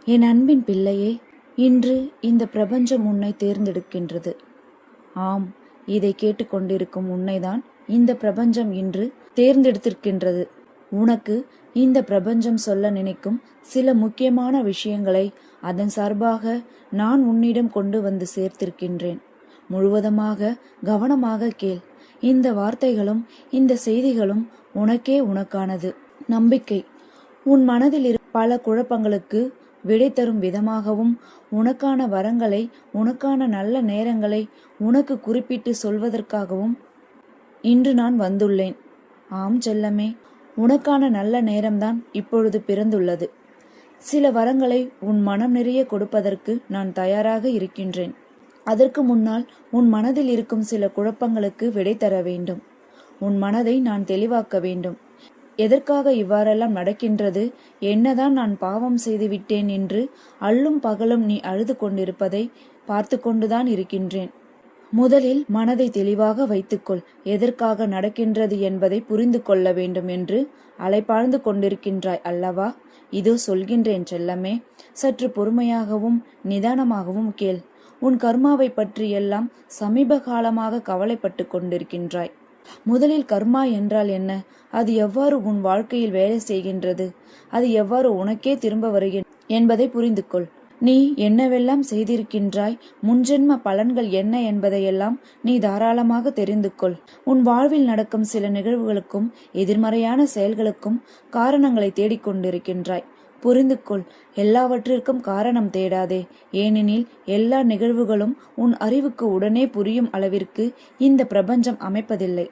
என் அன்பின் பிள்ளையே, இன்று இந்த பிரபஞ்சம் உன்னை தேர்ந்தெடுக்கின்றது. ஆம், இதை கேட்டுக்கொண்டிருக்கும் உன்னைதான் இந்த பிரபஞ்சம் இன்று தேர்ந்தெடுத்திருக்கின்றது. உனக்கு இந்த பிரபஞ்சம் சொல்ல நினைக்கும் சில முக்கியமான விஷயங்களை அதன் சார்பாக நான் உன்னிடம் கொண்டு வந்து சேர்த்திருக்கின்றேன். முழுவதுமாக கவனமாக கேள். இந்த வார்த்தைகளும் இந்த செய்திகளும் உனக்கே உனக்கானது. நம்பிக்கை. உன் மனதில் பல குழப்பங்களுக்கு விடை தரும் விதமாகவும், உனக்கான வரங்களை, உனக்கான நல்ல நேரங்களை உனக்கு குறிப்பிட்டு சொல்வதற்காகவும் இன்று நான் வந்துள்ளேன். ஆம் செல்லமே, உனக்கான நல்ல நேரம்தான் இப்பொழுது பிறந்துள்ளது. சில வரங்களை உன் மனம் நிறைய கொடுப்பதற்கு நான் தயாராக இருக்கின்றேன். அதற்கு முன்னால் உன் மனதில் இருக்கும் சில குழப்பங்களுக்கு விடை தர வேண்டும். உன் மனதை நான் தெளிவாக்க வேண்டும். எதற்காக இவ்வாறெல்லாம் நடக்கின்றது, என்னதான் நான் பாவம் செய்து விட்டேன் என்று அல்லும் பகலும் நீ அழுது கொண்டிருப்பதை பார்த்து கொண்டுதான் இருக்கின்றேன். முதலில் மனதை தெளிவாக வைத்துக்கொள். எதற்காக நடக்கின்றது என்பதை புரிந்து கொள்ள வேண்டும் என்று அலைப்பாழ்ந்து கொண்டிருக்கின்றாய் அல்லவா? இதோ சொல்கின்றேன் செல்லமே, சற்று பொறுமையாகவும் நிதானமாகவும் கேள். உன் கர்மாவை பற்றி எல்லாம் சமீப காலமாக கவலைப்பட்டு கொண்டிருக்கின்றாய். முதலில் கர்மா என்றால் என்ன, அது எவ்வாறு உன் வாழ்க்கையில் வேலை செய்கின்றது, அது எவ்வாறு உனக்கே திரும்ப வருகின்ற என்பதை புரிந்து கொள். நீ என்னவெல்லாம் செய்திருக்கின்றாய், முன்ஜென்ம பலன்கள் என்ன என்பதையெல்லாம் நீ தாராளமாக தெரிந்து கொள். உன் வாழ்வில் நடக்கும் சில நிகழ்வுகளுக்கும் எதிர்மறையான செயல்களுக்கும் காரணங்களை தேடிக்கொண்டிருக்கின்றாய். புரிந்து கொள். எல்லாவற்றிற்கும் காரணம் தேடாதே. ஏனெனில் எல்லா நிகழ்வுகளும் உன் அறிவுக்கு உடனே புரியும் அளவிற்கு இந்த பிரபஞ்சம் அமைப்பதில்லை.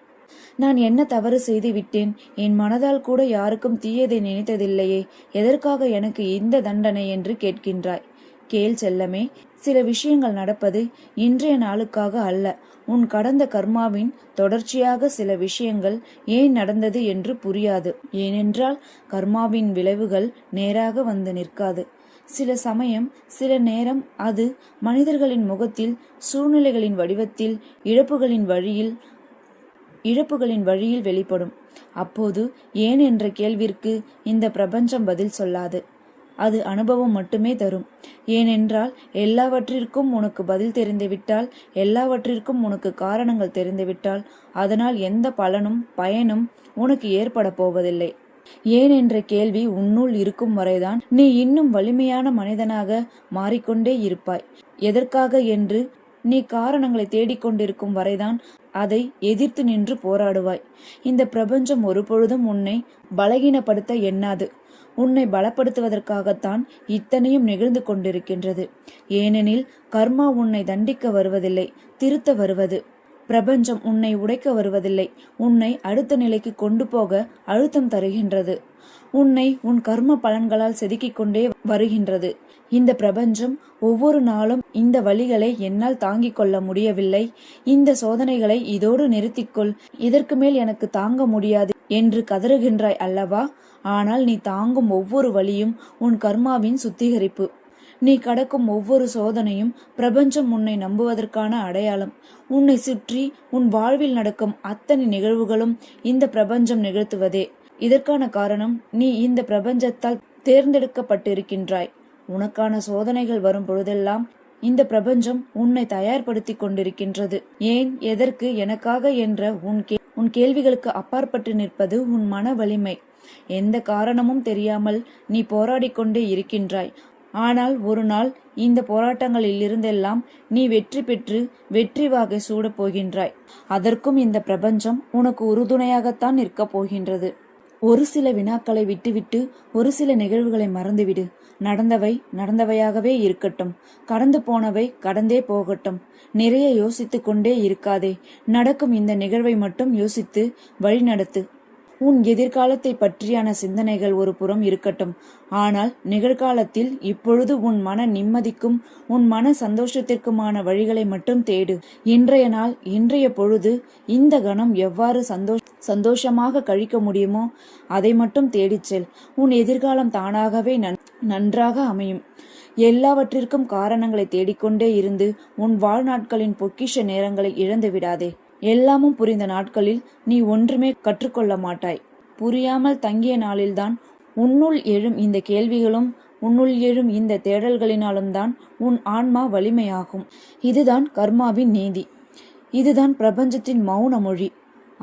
நான் என்ன தவறு செய்து விட்டேன், என் மனதால் கூட யாருக்கும் தீயதை நினைத்ததில்லையே, எதற்காக எனக்கு இந்த தண்டனை என்று கேட்கின்றாய். கேள் செல்லமே, சில விஷயங்கள் நடப்பது இன்றைய நாளுக்காக அல்ல. உன் கடந்த கர்மாவின் தொடர்ச்சியாக சில விஷயங்கள் ஏன் நடந்தது என்று புரியாது. ஏனென்றால் கர்மாவின் விளைவுகள் நேராக வந்து நிற்காது. சில சமயம், சில நேரம் அது மனிதர்களின் முகத்தில், சூழ்நிலைகளின் வடிவத்தில், இழப்புகளின் வழியில் வெளிப்படும். அப்போது ஏன் என்ற கேள்விற்கு இந்த பிரபஞ்சம் பதில் சொல்லாது. அது அனுபவம் மட்டுமே தரும். ஏனென்றால் எல்லாவற்றிற்கும் உனக்கு பதில் தெரிந்துவிட்டால், எல்லாவற்றிற்கும் உனக்கு காரணங்கள் தெரிந்துவிட்டால், அதனால் எந்த பலனும் பயனும் உனக்கு ஏற்பட போவதில்லை. ஏன் என்ற கேள்வி உன்னுள் இருக்கும் வரைதான் நீ இன்னும் வலிமையான மனிதனாக மாறிக்கொண்டே இருப்பாய். எதற்காக என்று நீ காரணங்களை தேடிக்கொண்டிருக்கும் வரைதான் அதை எதிர்த்து நின்று போராடுவாய். இந்த பிரபஞ்சம் ஒருபொழுதும் உன்னை பலகீனப்படுத்த எண்ணாது. உன்னை பலப்படுத்துவதற்காகத்தான் இத்தனையும் நிகழ்ந்து கொண்டிருக்கின்றது. ஏனெனில் கர்மா உன்னை தண்டிக்க வருவதில்லை, திருத்த வருவது. பிரபஞ்சம் உன்னை உடைக்க வருவதில்லை, உன்னை அடுத்த நிலைக்கு கொண்டு போக அழுத்தம் தருகின்றது. உன்னை உன் கர்ம பலன்களால் செதுக்கிக் கொண்டே வருகின்றது. இந்த பிரபஞ்சம் ஒவ்வொரு நாளும் இந்த வழிகளை என்னால் தாங்கிக் கொள்ள முடியவில்லை, இந்த சோதனைகளை இதோடு நிறுத்திக்கொள், இதற்கு மேல் எனக்கு தாங்க முடியாது என்று கதறுகின்றாய் அல்லவா? ஆனால் நீ தாங்கும் ஒவ்வொரு வழியும் உன் கர்மாவின் சுத்திகரிப்பு. நீ கடக்கும் ஒவ்வொரு சோதனையும் பிரபஞ்சம் உன்னை நம்புவதற்கான அடையாளம். உன்னை சுற்றி உன் வாழ்வில் நடக்கும் அத்தனை நிகழ்வுகளும் இந்த பிரபஞ்சம் நிகழ்த்துவதே. இதற்கான காரணம், நீ இந்த பிரபஞ்சத்தால் தேர்ந்தெடுக்கப்பட்டிருக்கின்றாய். உனக்கான சோதனைகள் வரும் பொழுதெல்லாம் இந்த பிரபஞ்சம் உன்னை தயார்படுத்தி கொண்டிருக்கின்றது. ஏன், எதற்கு, எனக்காக என்ற உன் கேள்விகளுக்கு அப்பாற்பட்டு நிற்பது உன் மன வலிமை. எந்த காரணமும் தெரியாமல் நீ போராடிக்கொண்டே இருக்கின்றாய். ஆனால் ஒரு நாள் இந்த போராட்டங்களில் இருந்தெல்லாம் நீ வெற்றி பெற்று வெற்றி வாகை சூடப் போகின்றாய். அதற்கும் இந்த பிரபஞ்சம் உனக்கு உறுதுணையாகத்தான் நிற்கப் போகின்றது. ஒரு சில வினாக்களை விட்டுவிட்டு ஒரு சில நிகழ்வுகளை மறந்துவிடு. நடந்தவை நடந்தவையாகவே இருக்கட்டும். கடந்து போனவை கடந்தே போகட்டும். நிறைய யோசித்து கொண்டே இருக்காதே. நடக்கும் இந்த நிகழ்வை மட்டும் யோசித்து வழிநடத்து. உன் எதிர்காலத்தை பற்றியான சிந்தனைகள் ஒரு புறம் இருக்கட்டும். ஆனால் நிகழ்காலத்தில் இப்பொழுது உன் மன நிம்மதிக்கும் உன் மன சந்தோஷத்திற்குமான வழிகளை மட்டும் தேடு. இன்றைய நாள், இன்றைய பொழுது, இந்த கணம் எவ்வாறு சந்தோஷமாக கழிக்க முடியுமோ அதை மட்டும் தேடிச் செல். உன் எதிர்காலம் தானாகவே நன்றாக அமையும். எல்லாவற்றிற்கும் காரணங்களை தேடிக்கொண்டே இருந்து உன் வாழ்நாட்களின் பொக்கிஷ நேரங்களை இழந்து விடாதே. எல்லாமும் புரிந்த நாட்களில் நீ ஒன்றுமே கற்றுக்கொள்ள மாட்டாய். புரியாமல் தங்கிய நாளில்தான் உன்னுள் எழும் இந்த கேள்விகளும் உன்னுள் எழும் இந்த தேடல்களினாலும் தான் உன் ஆன்மா வலிமையாகும். இதுதான் கர்மாவின் நீதி. இதுதான் பிரபஞ்சத்தின் மௌன மொழி.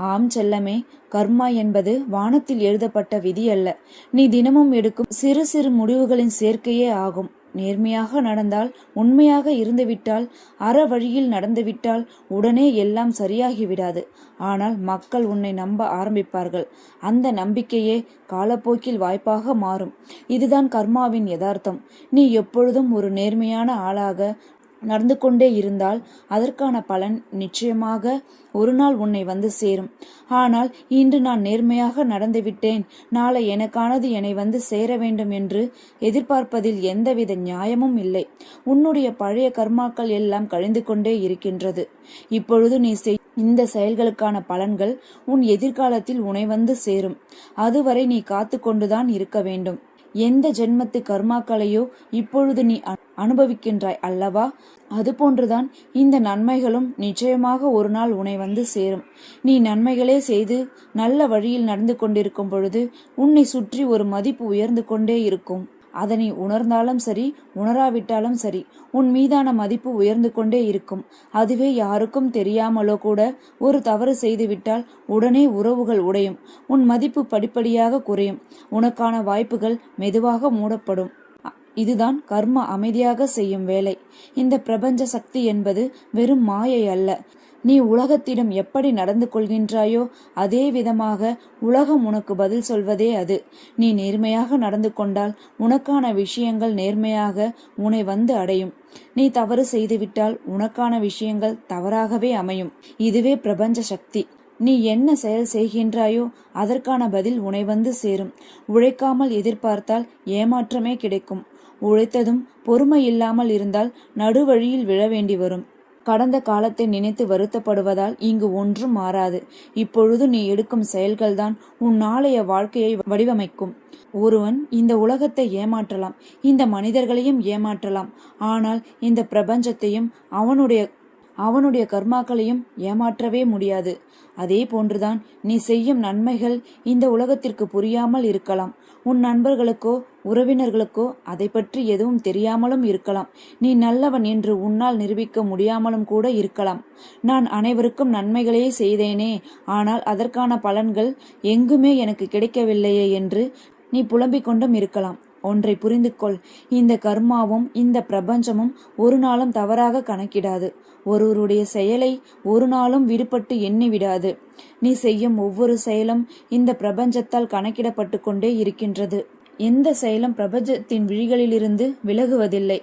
ஆம் செல்லமே, கர்மா என்பது வானத்தில் எழுதப்பட்ட விதி அல்ல. நீ தினமும் எடுக்கும் சிறு சிறு முடிவுகளின் சேர்க்கையே ஆகும். நேர்மையாக நடந்தால், உண்மையாக இருந்துவிட்டால், அற வழியில் நடந்துவிட்டால் உடனே எல்லாம் சரியாகிவிடாது. ஆனால் மக்கள் உன்னை நம்ப ஆரம்பிப்பார்கள். அந்த நம்பிக்கையே காலப்போக்கில் வாய்ப்பாக மாறும். இதுதான் கர்மாவின் யதார்த்தம். நீ எப்பொழுதும் ஒரு நேர்மையான ஆளாக நடந்து கொண்டே இருந்தால் அதற்கான பலன் நிச்சயமாக ஒரு நாள் உன்னை வந்து சேரும். ஆனால் இன்று நான் நேர்மையாக நடந்துவிட்டேன், நாளை எனக்கானது என்னை வந்து சேர வேண்டும் என்று எதிர்பார்ப்பதில் எந்தவித நியாயமும் இல்லை. உன்னுடைய பழைய கர்மாக்கள் எல்லாம் கழிந்து கொண்டே இருக்கின்றது. இப்பொழுது நீ இந்த செயல்களுக்கான பலன்கள் உன் எதிர்காலத்தில் உன்னை வந்து சேரும். அதுவரை நீ காத்து கொண்டுதான் இருக்க வேண்டும். எந்த ஜென்மத்து கர்மாக்களையோ இப்பொழுது நீ அனுபவிக்கின்றாய் அல்லவா? அதுபோன்றுதான் இந்த நன்மைகளும் நிச்சயமாக ஒரு நாள் உன்னை வந்து சேரும். நீ நன்மைகளே செய்து நல்ல வழியில் நடந்து கொண்டிருக்கும் பொழுது உன்னை சுற்றி ஒரு மதிப்பு உயர்ந்து கொண்டே இருக்கும். அதனை உணர்ந்தாலும் சரி, உணராவிட்டாலும் சரி, உன் மீதான மதிப்பு உயர்ந்து கொண்டே இருக்கும். அதுவே யாருக்கும் தெரியாமலோ கூட ஒரு தவறு செய்துவிட்டால் உடனே உறவுகள் உடையும். உன் மதிப்பு படிப்படியாக குறையும். உனக்கான வாய்ப்புகள் மெதுவாக மூடப்படும். இதுதான் கர்மா அமைதியாக செய்யும் வேலை. இந்த பிரபஞ்ச சக்தி என்பது வெறும் மாயை அல்ல. நீ உலகத்திடம் எப்படி நடந்து கொள்கின்றாயோ அதே விதமாக உலகம் உனக்கு பதில் சொல்வதே அது. நீ நேர்மையாக நடந்து கொண்டால் உனக்கான விஷயங்கள் நேர்மையாக உன்னை வந்து அடையும். நீ தவறு செய்துவிட்டால் உனக்கான விஷயங்கள் தவறாகவே அமையும். இதுவே பிரபஞ்ச சக்தி. நீ என்ன செயல் செய்கின்றாயோ அதற்கான பதில் உன்னை வந்து சேரும். உழைக்காமல் எதிர்பார்த்தால் ஏமாற்றமே கிடைக்கும். உழைத்ததும் பொறுமை இல்லாமல் இருந்தால் நடுவழியில் விழ வேண்டி வரும். கடந்த காலத்தை நினைத்து வருத்தப்படுவதால் இங்கு ஒன்றும் மாறாது. இப்பொழுது நீ எடுக்கும் செயல்கள்தான் உன் நாளைய வாழ்க்கையை வடிவமைக்கும். ஒருவன் இந்த உலகத்தை ஏமாற்றலாம், இந்த மனிதர்களையும் ஏமாற்றலாம். ஆனால் இந்த பிரபஞ்சத்தையும் அவனுடைய கர்மாக்களையும் ஏமாற்றவே முடியாது. அதே போன்றுதான் நீ செய்யும் நன்மைகள் இந்த உலகத்திற்கு புரியாமல் இருக்கலாம். உன் நண்பர்களுக்கோ உறவினர்களுக்கோ அதை பற்றி எதுவும் தெரியாமலும் இருக்கலாம். நீ நல்லவன் என்று உன்னால் நிரூபிக்க முடியாமலும் கூட இருக்கலாம். நான் அனைவருக்கும் நன்மைகளே செய்தேனே, ஆனால் அதற்கான பலன்கள் எங்குமே எனக்கு கிடைக்கவில்லையே என்று நீ புலம்பிக் கொண்டும் இருக்கலாம். ஒன்றை புரிந்து கொள், இந்த கர்மாவும் இந்த பிரபஞ்சமும் ஒரு நாளும் தவறாக கணக்கிடாது. ஒருவருடைய செயலை ஒரு நாளும் விடுபட்டு எண்ணிவிடாது. நீ செய்யும் ஒவ்வொரு செயலும் இந்த பிரபஞ்சத்தால் கணக்கிடப்பட்டு கொண்டே இருக்கின்றது. எந்த செயலும் பிரபஞ்சத்தின் விழிகளிலிருந்து விலகுவதில்லை.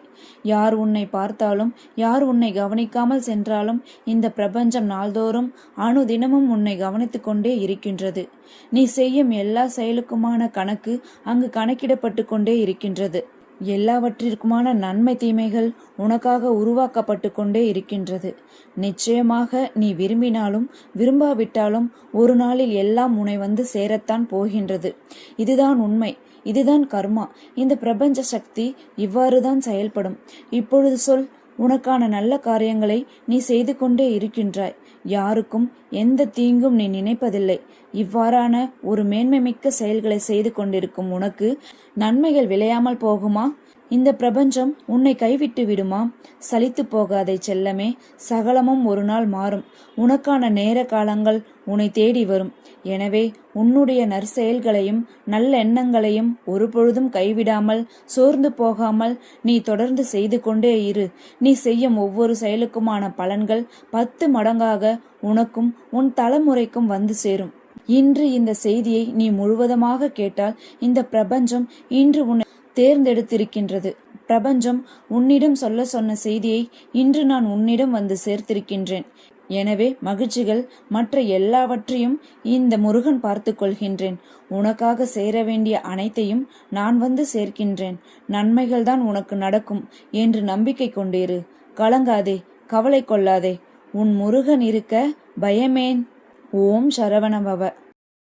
யார் உன்னை பார்த்தாலும், யார் உன்னை கவனிக்காமல் சென்றாலும் இந்த பிரபஞ்சம் நாள்தோறும் அணுதினமும் உன்னை கவனித்து கொண்டே இருக்கின்றது. நீ செய்யும் எல்லா செயலுக்குமான கணக்கு அங்கு கணக்கிடப்பட்டு கொண்டே இருக்கின்றது. எல்லாவற்றிற்குமான நன்மை தீமைகள் உனக்காக உருவாக்கப்பட்டு கொண்டே இருக்கின்றது. நிச்சயமாக நீ விரும்பினாலும் விரும்பாவிட்டாலும் ஒரு நாளில் எல்லாம் உன்னை வந்து சேரத்தான் போகின்றது. இதுதான் உண்மை. இதுதான் கர்மா. இந்த பிரபஞ்ச சக்தி இவ்வாறுதான் செயல்படும். இப்பொழுது சொல், உனக்கான நல்ல காரியங்களை நீ செய்து கொண்டே இருக்கின்றாய். யாருக்கும் எந்த தீங்கும் நீ நினைப்பதில்லை. இவ்வாறான ஒரு மேன்மைமிக்க செயல்களை செய்து கொண்டிருக்கும் உனக்கு நன்மைகள் விளையாமல் போகுமா? இந்த பிரபஞ்சம் உன்னை கைவிட்டு விடுமா? சலித்து போகாதே செல்லமே. சகலமும் ஒரு நாள் மாறும். உனக்கான நேர காலங்கள் உன்னை தேடி வரும். எனவே உன்னுடைய நற்செயல்களையும் நல்ல எண்ணங்களையும் ஒரு பொழுதும் கைவிடாமல் சோர்ந்து போகாமல் நீ தொடர்ந்து செய்து கொண்டே இரு. நீ செய்யும் ஒவ்வொரு செயலுக்குமான பலன்கள் 10 மடங்காக உனக்கும் உன் தலைமுறைக்கும் வந்து சேரும். இன்று இந்த செய்தியை நீ முழுவதுமாக கேட்டால் இந்த பிரபஞ்சம் இன்று உன்னை தேர்ந்தெடுத்திருக்கின்றது. பிரபஞ்சம் உன்னிடம் சொல்ல சொன்ன செய்தியை இன்று நான் உன்னிடம் வந்து சேர்த்திருக்கின்றேன். எனவே மகிழ்ச்சிகள் மற்ற எல்லாவற்றையும் இந்த முருகன் பார்த்து கொள்கின்றேன். உனக்காக சேர வேண்டிய அனைத்தையும் நான் வந்து சேர்க்கின்றேன். நன்மைகள்தான் உனக்கு நடக்கும் என்று நம்பிக்கை கொண்டிரு. கலங்காதே, கவலை கொள்ளாதே. உன் முருகன் இருக்க பயமேன். ஓம் சரவணபவ.